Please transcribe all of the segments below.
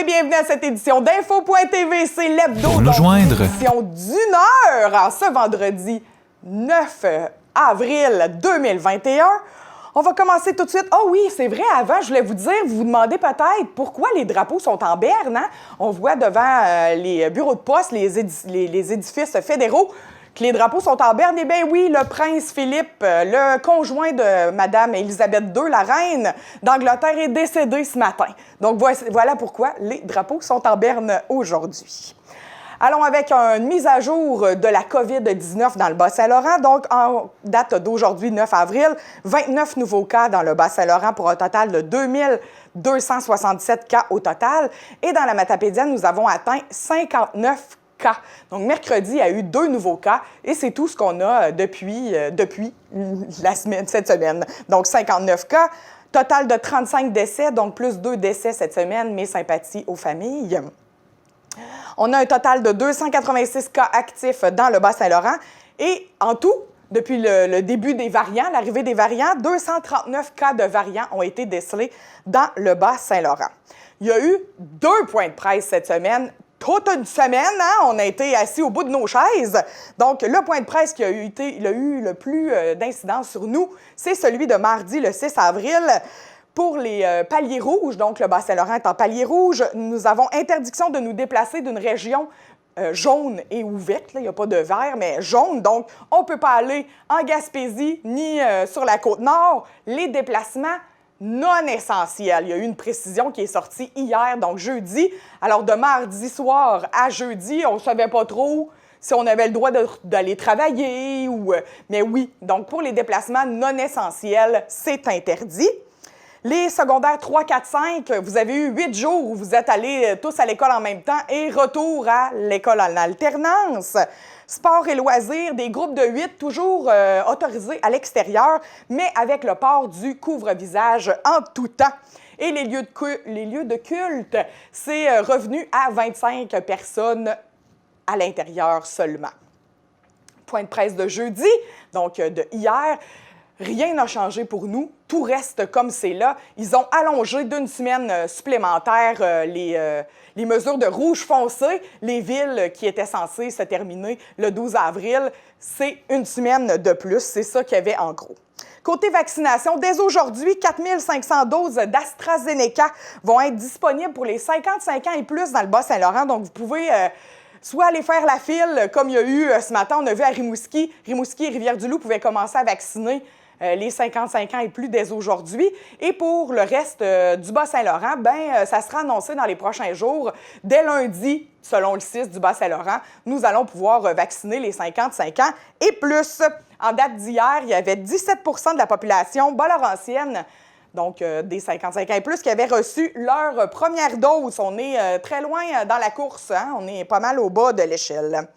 et bienvenue à cette édition d'Info.tv. C'est l'hebdo. Pour nous joindre. Édition d'une heure en ce vendredi 9 avril 2021. On va commencer tout de suite. Oh oui, c'est vrai, avant, je voulais vous dire, vous vous demandez peut-être pourquoi les drapeaux sont en berne. Hein? On voit devant les bureaux de poste, les édifices fédéraux, que les drapeaux sont en berne. Eh bien oui, le prince Philippe, le conjoint de Madame Élisabeth II, la reine d'Angleterre, est décédé ce matin. Donc voilà pourquoi les drapeaux sont en berne aujourd'hui. Allons avec une mise à jour de la COVID-19 dans le Bas-Saint-Laurent. Donc, en date d'aujourd'hui, 9 avril, 29 nouveaux cas dans le Bas-Saint-Laurent pour un total de 2267 cas au total. Et dans la Matapédienne, nous avons atteint 59 cas. Donc, mercredi, il y a eu 2 nouveaux cas et c'est tout ce qu'on a depuis cette semaine. Donc, 59 cas. Total de 35 décès, donc plus 2 décès cette semaine. Mes sympathies aux familles. On a un total de 286 cas actifs dans le Bas-Saint-Laurent et en tout, depuis le début des variants, l'arrivée des variants, 239 cas de variants ont été décelés dans le Bas-Saint-Laurent. Il y a eu 2 points de presse cette semaine. Toute une semaine, hein, on a été assis au bout de nos chaises. Donc, le point de presse qui a eu le plus d'incidence sur nous, c'est celui de mardi, le 6 avril. Pour les paliers rouges, donc le Bas-Saint-Laurent est en palier rouge, nous avons interdiction de nous déplacer d'une région jaune et ouverte. Il n'y a pas de vert, mais jaune. Donc, on ne peut pas aller en Gaspésie ni sur la Côte-Nord. Les déplacements non essentiels. Il y a eu une précision qui est sortie hier, donc jeudi. Alors, de mardi soir à jeudi, on ne savait pas trop si on avait le droit d'aller travailler ou... mais oui, donc pour les déplacements non essentiels, c'est interdit. Les secondaires 3, 4, 5, vous avez eu 8 jours où vous êtes allés tous à l'école en même temps et retour à l'école en alternance. Sport et loisirs, des groupes de 8 toujours autorisés à l'extérieur, mais avec le port du couvre-visage en tout temps. Et les lieux de culte, c'est revenu à 25 personnes à l'intérieur seulement. Point de presse de jeudi, donc de hier. Rien n'a changé pour nous. Tout reste comme c'est là. Ils ont allongé d'une semaine supplémentaire les mesures de rouge foncé. Les villes qui étaient censées se terminer le 12 avril, c'est une semaine de plus. C'est ça qu'il y avait en gros. Côté vaccination, dès aujourd'hui, 4500 doses d'AstraZeneca vont être disponibles pour les 55 ans et plus dans le Bas-Saint-Laurent. Donc, vous pouvez... soit aller faire la file, comme il y a eu ce matin, on a vu à Rimouski. Rimouski et Rivière-du-Loup pouvaient commencer à vacciner les 55 ans et plus dès aujourd'hui. Et pour le reste du Bas-Saint-Laurent, ça sera annoncé dans les prochains jours. Dès lundi, selon le 6 du Bas-Saint-Laurent, nous allons pouvoir vacciner les 55 ans et plus. En date d'hier, il y avait 17 % de la population bas-laurentienne, donc des 55 ans et plus, qui avaient reçu leur première dose. On est très loin dans la course, hein? On est pas mal au bas de l'échelle.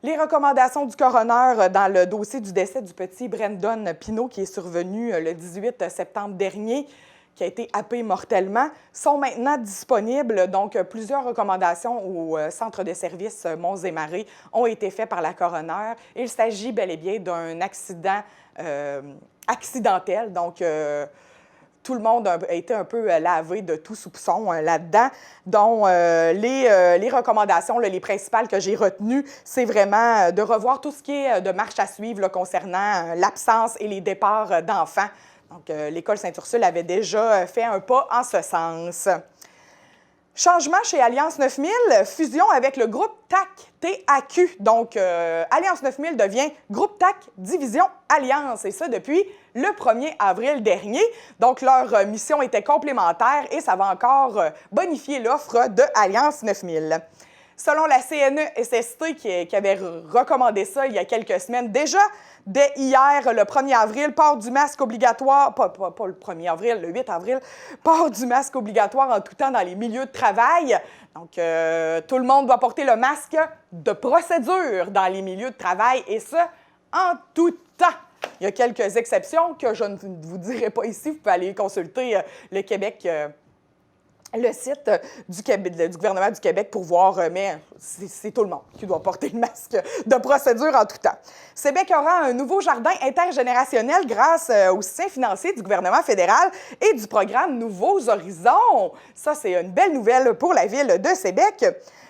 Les recommandations du coroner dans le dossier du décès du petit Brandon Pinault, qui est survenu le 18 septembre dernier, qui a été happé mortellement, sont maintenant disponibles. Donc, plusieurs recommandations au centre de services Monts et Marais ont été faites par la coroner. Il s'agit bel et bien d'un accident accidentel. Donc, tout le monde a été un peu lavé de tout soupçon là-dedans, dont les recommandations, les principales que j'ai retenues, c'est vraiment de revoir tout ce qui est de marche à suivre là, concernant l'absence et les départs d'enfants. Donc, l'École Saint-Ursule avait déjà fait un pas en ce sens. Changement chez Alliance 9000, fusion avec le groupe TAC. Donc, Alliance 9000 devient groupe TAC Division Alliance, et ça depuis le 1er avril dernier. Donc, leur mission était complémentaire et ça va encore bonifier l'offre de Alliance 9000. Selon la CNESST qui avait recommandé ça il y a quelques semaines déjà, dès hier, le 1er avril, port du masque obligatoire, pas le 1er avril, le 8 avril, port du masque obligatoire en tout temps dans les milieux de travail. Donc, tout le monde doit porter le masque de procédure dans les milieux de travail et ça, en tout temps. Il y a quelques exceptions que je ne vous dirai pas ici. Vous pouvez aller consulter le Québec le site du gouvernement du Québec pour voir, mais c'est tout le monde qui doit porter le masque de procédure en tout temps. Sébec aura un nouveau jardin intergénérationnel grâce au soutien financier du gouvernement fédéral et du programme Nouveaux Horizons. Ça, c'est une belle nouvelle pour la ville de Sébec.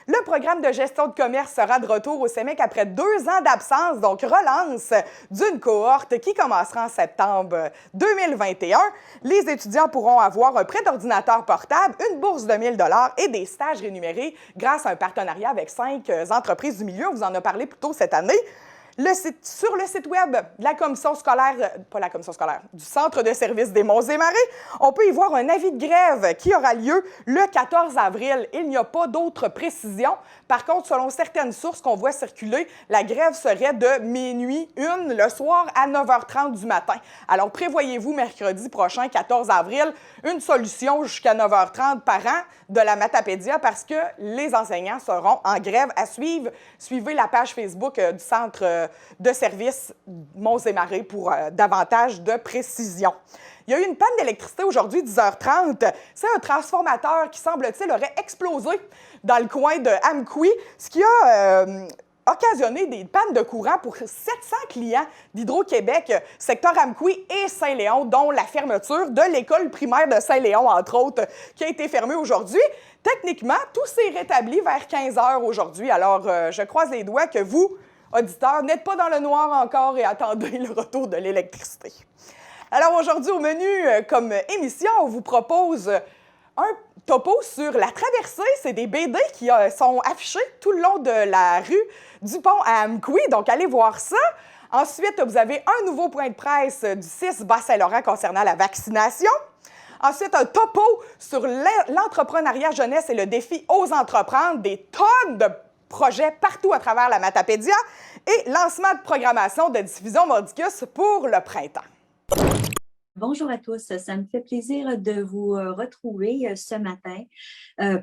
Le programme de gestion de commerce sera de retour au CEMEC après 2 ans d'absence, donc relance d'une cohorte qui commencera en septembre 2021. Les étudiants pourront avoir un prêt d'ordinateur portable, une bourse de 1 000 $ et des stages rémunérés grâce à un partenariat avec 5 entreprises du milieu. On vous en a parlé plus tôt cette année. Sur le site web de la commission scolaire, pas la commission scolaire, du Centre de services des Monts et Marais, on peut y voir un avis de grève qui aura lieu le 14 avril. Il n'y a pas d'autres précisions. Par contre, selon certaines sources qu'on voit circuler, la grève serait de minuit 1 le soir à 9h30 du matin. Alors, prévoyez-vous mercredi prochain, 14 avril, une solution jusqu'à 9h30 par an de la Matapédia parce que les enseignants seront en grève à suivre. Suivez la page Facebook du Centre de services Monts et Marais pour davantage de précision. Il y a eu une panne d'électricité aujourd'hui, 10h30. C'est un transformateur qui, semble-t-il, aurait explosé dans le coin de Amqui, ce qui a occasionné des pannes de courant pour 700 clients d'Hydro-Québec, secteur Amqui et Saint-Léon, dont la fermeture de l'école primaire de Saint-Léon, entre autres, qui a été fermée aujourd'hui. Techniquement, tout s'est rétabli vers 15h aujourd'hui. Alors, je croise les doigts que vous, auditeurs, n'êtes pas dans le noir encore et attendez le retour de l'électricité. Alors aujourd'hui, au menu, comme émission, on vous propose un topo sur la traversée. C'est des BD qui sont affichés tout le long de la rue du pont à Amqui, donc allez voir ça. Ensuite, vous avez un nouveau point de presse du 6 Bas-Saint-Laurent concernant la vaccination. Ensuite, un topo sur l'entrepreneuriat jeunesse et le défi Ose entreprendre, des tonnes de projets partout à travers la Matapédia et lancement de programmation de diffusion Mordicus pour le printemps. Bonjour à tous, ça me fait plaisir de vous retrouver ce matin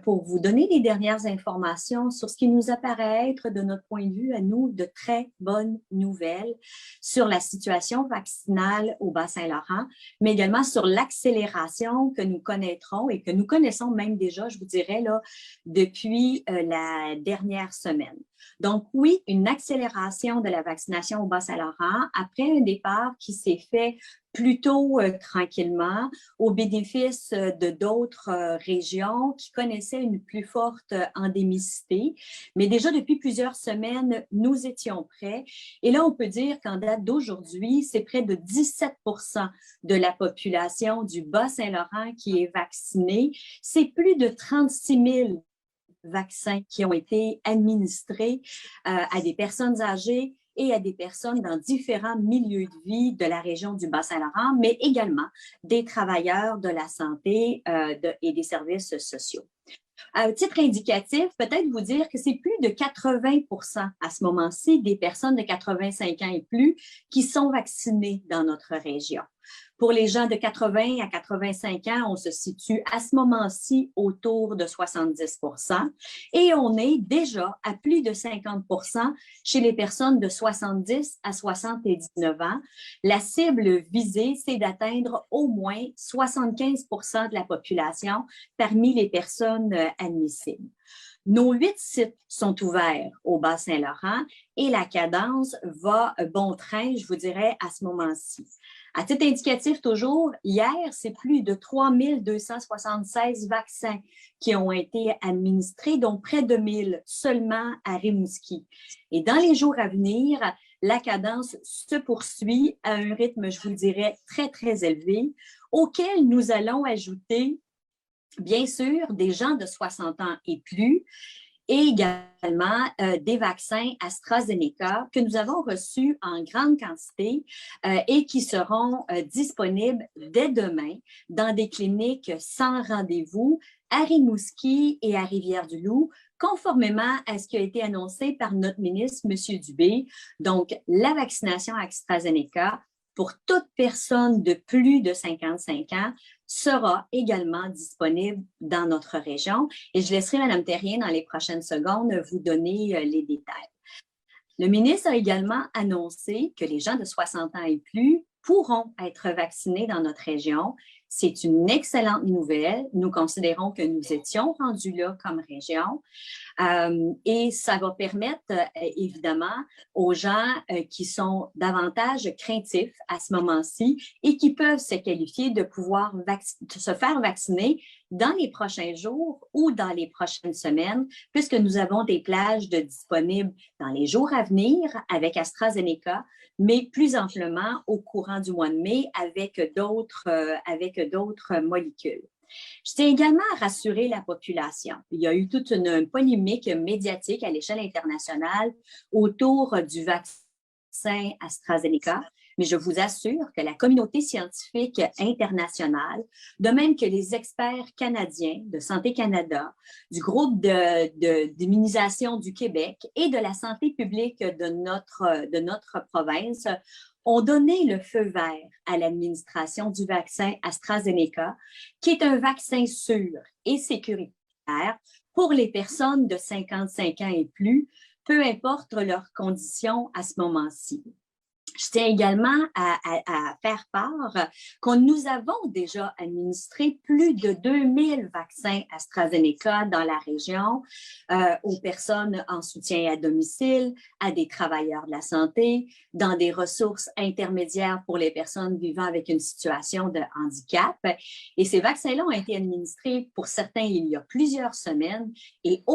pour vous donner les dernières informations sur ce qui nous apparaît être, de notre point de vue à nous, de très bonnes nouvelles sur la situation vaccinale au Bas-Saint-Laurent, mais également sur l'accélération que nous connaîtrons et que nous connaissons même déjà, je vous dirais, là, depuis la dernière semaine. Donc oui, une accélération de la vaccination au Bas-Saint-Laurent après un départ qui s'est fait plutôt tranquillement au bénéfice de d'autres régions qui connaissaient une plus forte endémicité. Mais déjà depuis plusieurs semaines, nous étions prêts. Et là, on peut dire qu'en date d'aujourd'hui, c'est près de 17% de la population du Bas-Saint-Laurent qui est vaccinée. C'est plus de 36 000 vaccins qui ont été administrés à des personnes âgées et à des personnes dans différents milieux de vie de la région du Bas-Saint-Laurent, mais également des travailleurs de la santé et des services sociaux. À titre indicatif, peut-être vous dire que c'est plus de 80% à ce moment-ci des personnes de 85 ans et plus qui sont vaccinées dans notre région. Pour les gens de 80 à 85 ans, on se situe à ce moment-ci autour de 70% et on est déjà à plus de 50% chez les personnes de 70 à 79 ans. La cible visée, c'est d'atteindre au moins 75% de la population parmi les personnes admissibles. Nos 8 sites sont ouverts au Bas-Saint-Laurent et la cadence va bon train, je vous dirais, à ce moment-ci. À titre indicatif toujours, hier, c'est plus de 3 276 vaccins qui ont été administrés, dont près de 1 000 seulement à Rimouski. Et dans les jours à venir, la cadence se poursuit à un rythme, je vous le dirais, très, très élevé, auquel nous allons ajouter bien sûr, des gens de 60 ans et plus, et également des vaccins AstraZeneca que nous avons reçus en grande quantité et qui seront disponibles dès demain dans des cliniques sans rendez-vous à Rimouski et à Rivière-du-Loup, conformément à ce qui a été annoncé par notre ministre, M. Dubé. Donc, la vaccination AstraZeneca pour toute personne de plus de 55 ans sera également disponible dans notre région. Et je laisserai Mme Terrien dans les prochaines secondes vous donner les détails. Le ministre a également annoncé que les gens de 60 ans et plus pourront être vaccinés dans notre région C'est une excellente nouvelle. Nous considérons que nous étions rendus là comme région. Et ça va permettre, évidemment, aux gens qui sont davantage craintifs à ce moment-ci et qui peuvent se qualifier de pouvoir se faire vacciner dans les prochains jours ou dans les prochaines semaines, puisque nous avons des plages disponibles dans les jours à venir avec AstraZeneca, mais plus amplement au courant du mois de mai avec d'autres molécules. Je tiens également à rassurer la population. Il y a eu toute une polémique médiatique à l'échelle internationale autour du vaccin AstraZeneca, mais je vous assure que la communauté scientifique internationale, de même que les experts canadiens de Santé Canada, du groupe d'immunisation du Québec et de la santé publique de notre province, ont donné le feu vert à l'administration du vaccin AstraZeneca, qui est un vaccin sûr et sécuritaire pour les personnes de 55 ans et plus, peu importe leurs conditions à ce moment-ci. Je tiens également à faire part que nous avons déjà administré plus de 2000 vaccins AstraZeneca dans la région aux personnes en soutien à domicile, à des travailleurs de la santé, dans des ressources intermédiaires pour les personnes vivant avec une situation de handicap. Et ces vaccins-là ont été administrés pour certains il y a plusieurs semaines et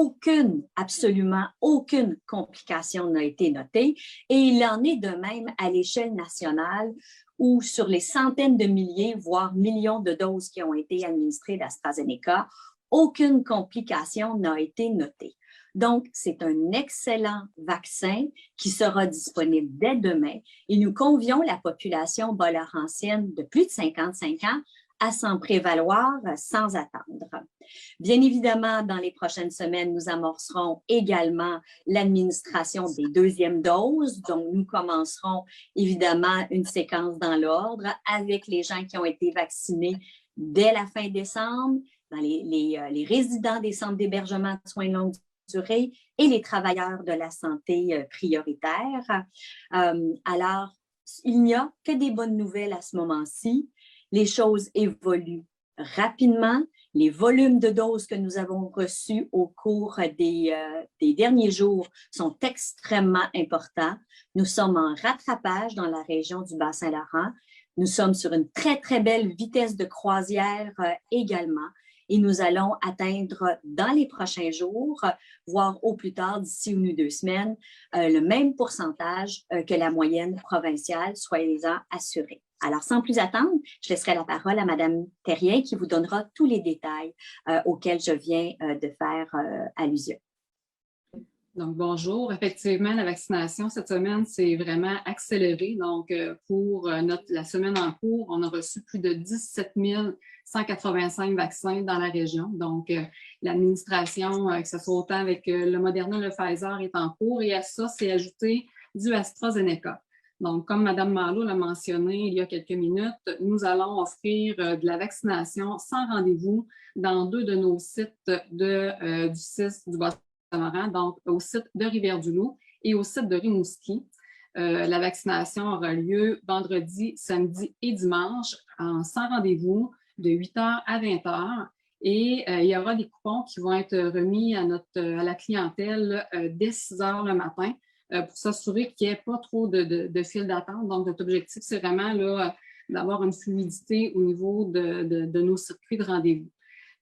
absolument aucune complication n'a été notée. Et il en est de même à l'échelle nationale où sur les centaines de milliers, voire millions de doses qui ont été administrées d'AstraZeneca, aucune complication n'a été notée. Donc, c'est un excellent vaccin qui sera disponible dès demain et nous convions la population bas-laurentienne de plus de 55 ans à s'en prévaloir sans attendre. Bien évidemment, dans les prochaines semaines, nous amorcerons également l'administration des deuxièmes doses. Donc, nous commencerons évidemment une séquence dans l'ordre avec les gens qui ont été vaccinés dès la fin décembre, dans les résidents des centres d'hébergement de soins de longue durée et les travailleurs de la santé prioritaire. Alors, il n'y a que des bonnes nouvelles à ce moment-ci. Les choses évoluent rapidement. Les volumes de doses que nous avons reçus au cours des derniers jours sont extrêmement importants. Nous sommes en rattrapage dans la région du Bas-Saint-Laurent. Nous sommes sur une très, très belle vitesse de croisière également. Et nous allons atteindre dans les prochains jours, voire au plus tard d'ici 1 ou 2 semaines, le même pourcentage que la moyenne provinciale, soyez-en assurés. Alors, sans plus attendre, je laisserai la parole à Mme Thérien qui vous donnera tous les détails auxquels je viens de faire allusion. Donc, bonjour. Effectivement, la vaccination cette semaine, c'est vraiment accéléré. Donc, pour la semaine en cours, on a reçu plus de 17 185 vaccins dans la région. Donc, l'administration, que ce soit autant avec le Moderna, le Pfizer, est en cours. Et à ça, c'est ajouté du AstraZeneca. Donc, comme Mme Malo l'a mentionné il y a quelques minutes, nous allons offrir de la vaccination sans rendez-vous dans 2 de nos sites du CIS du Bas-Saint-Laurent, donc au site de Rivière-du-Loup et au site de Rimouski. La vaccination aura lieu vendredi, samedi et dimanche sans rendez-vous de 8h à 20h. Et il y aura des coupons qui vont être remis à la clientèle dès 6h le matin pour s'assurer qu'il n'y ait pas trop de file d'attente. Donc, notre objectif, c'est vraiment d'avoir une fluidité au niveau de nos circuits de rendez-vous.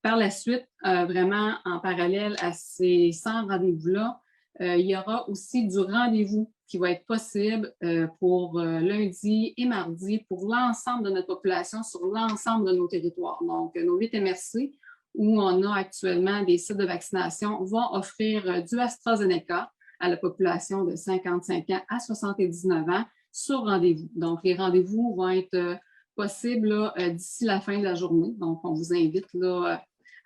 Par la suite, vraiment en parallèle à ces 100 rendez-vous-là, il y aura aussi du rendez-vous qui va être possible pour lundi et mardi pour l'ensemble de notre population sur l'ensemble de nos territoires. Donc, nos 8 MRC, où on a actuellement des sites de vaccination, vont offrir du AstraZeneca à la population de 55 ans à 79 ans sur rendez-vous. Donc, les rendez-vous vont être possibles d'ici la fin de la journée. Donc, on vous invite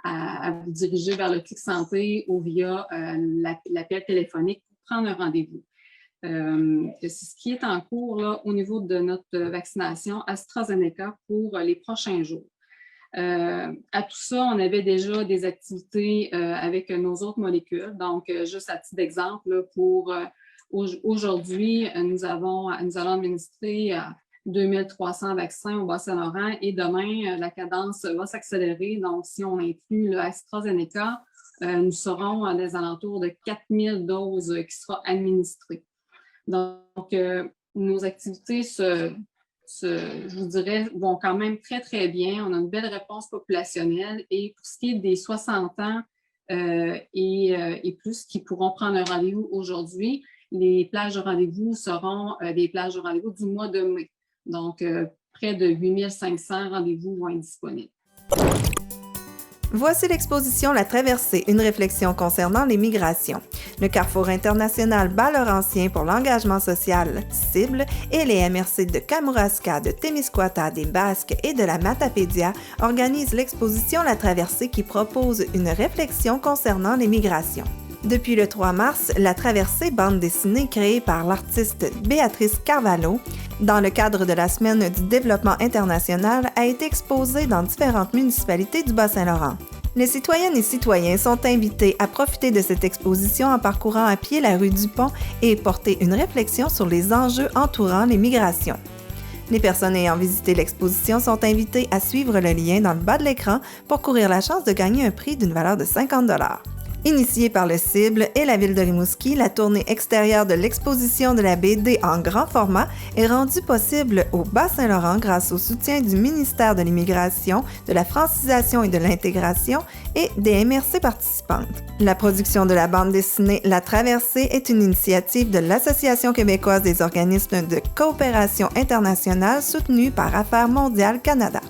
à vous diriger vers le Clic Santé ou via l'appel téléphonique pour prendre un rendez-vous. C'est ce qui est en cours au niveau de notre vaccination AstraZeneca pour les prochains jours. À tout ça, on avait déjà des activités avec nos autres molécules. Donc, juste à titre d'exemple, pour aujourd'hui, nous allons administrer 2300 vaccins au Bas-Saint-Laurent et demain, la cadence va s'accélérer. Donc, si on inclut le AstraZeneca, nous serons à des alentours de 4000 doses qui seront administrées. Donc, nos activités je vous dirais, vont quand même très, très bien. On a une belle réponse populationnelle. Et pour ce qui est des 60 ans et plus qui pourront prendre un rendez-vous aujourd'hui, les plages de rendez-vous seront des plages de rendez-vous du mois de mai. Donc, près de 8500 rendez-vous vont être disponibles. Voici l'exposition La Traversée, une réflexion concernant les migrations. Le Carrefour international Bas-Laurentien pour l'engagement social cible et les MRC de Kamouraska, de Témiscouata, des Basques et de la Matapédia organisent l'exposition La Traversée qui propose une réflexion concernant les migrations. Depuis le 3 mars, La Traversée, bande dessinée créée par l'artiste Béatrice Carvalho, dans le cadre de la Semaine du développement international, a été exposée dans différentes municipalités du Bas-Saint-Laurent. Les citoyennes et citoyens sont invités à profiter de cette exposition en parcourant à pied la rue du Pont et porter une réflexion sur les enjeux entourant les migrations. Les personnes ayant visité l'exposition sont invitées à suivre le lien dans le bas de l'écran pour courir la chance de gagner un prix d'une valeur de 50 $. Initiée par le Cible et la ville de Rimouski, la tournée extérieure de l'exposition de la BD en grand format est rendue possible au Bas-Saint-Laurent grâce au soutien du ministère de l'Immigration, de la Francisation et de l'Intégration et des MRC participantes. La production de la bande dessinée La Traversée est une initiative de l'Association québécoise des organismes de coopération internationale soutenue par Affaires mondiales Canada.